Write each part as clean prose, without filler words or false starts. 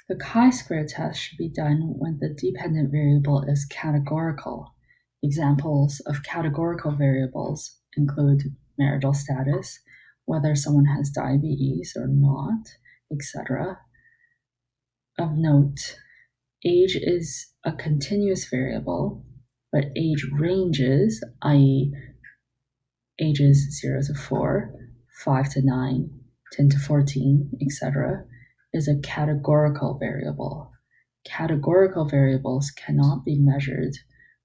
The chi-square test should be done when the dependent variable is categorical. Examples of categorical variables include marital status, whether someone has diabetes or not, etc. Of note, age is a continuous variable, but age ranges, i.e. ages 0 to 4, 5 to 9, 10 to 14, etc., is a categorical variable. Categorical variables cannot be measured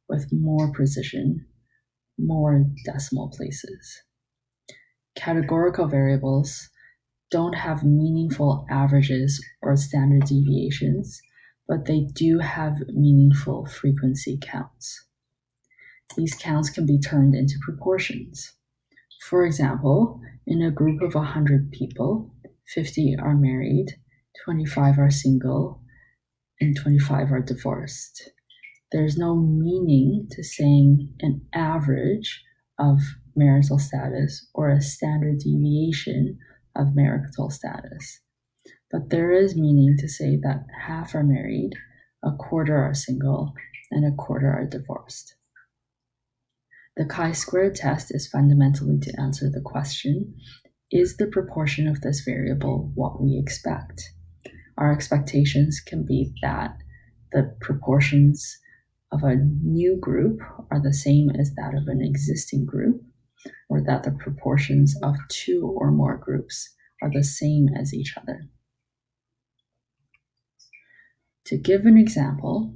with more precision, more decimal places. Categorical variables don't have meaningful averages or standard deviations, but they do have meaningful frequency counts. These counts can be turned into proportions. For example, in a group of 100 people, 50 are married, 25 are single, and 25 are divorced. There's no meaning to saying an average of marital status or a standard deviation of marital status. But there is meaning to say that half are married, a quarter are single, and a quarter are divorced. The chi-square test is fundamentally to answer the question, is the proportion of this variable what we expect? Our expectations can be that the proportions of a new group are the same as that of an existing group, or that the proportions of two or more groups are the same as each other. To give an example,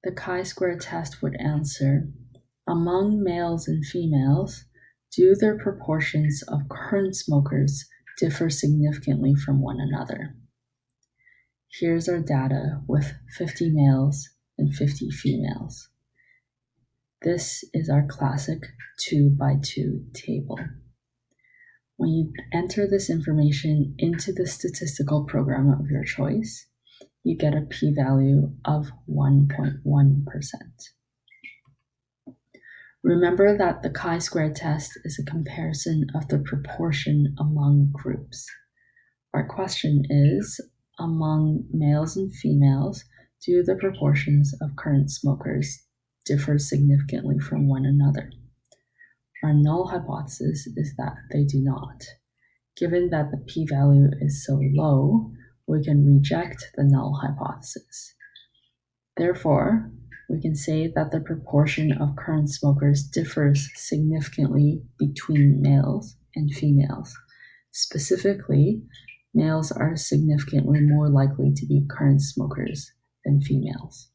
the chi-square test would answer, among males and females, do their proportions of current smokers differ significantly from one another? Here's our data with 50 males and 50 females. This is our classic 2x2 table. When you enter this information into the statistical program of your choice, you get a p-value of 1.1%. Remember that the chi-square test is a comparison of the proportion among groups. Our question is, among males and females, do the proportions of current smokers differ significantly from one another? Our null hypothesis is that they do not. Given that the p-value is so low, we can reject the null hypothesis. Therefore, we can say that the proportion of current smokers differs significantly between males and females. Specifically, males are significantly more likely to be current smokers than females.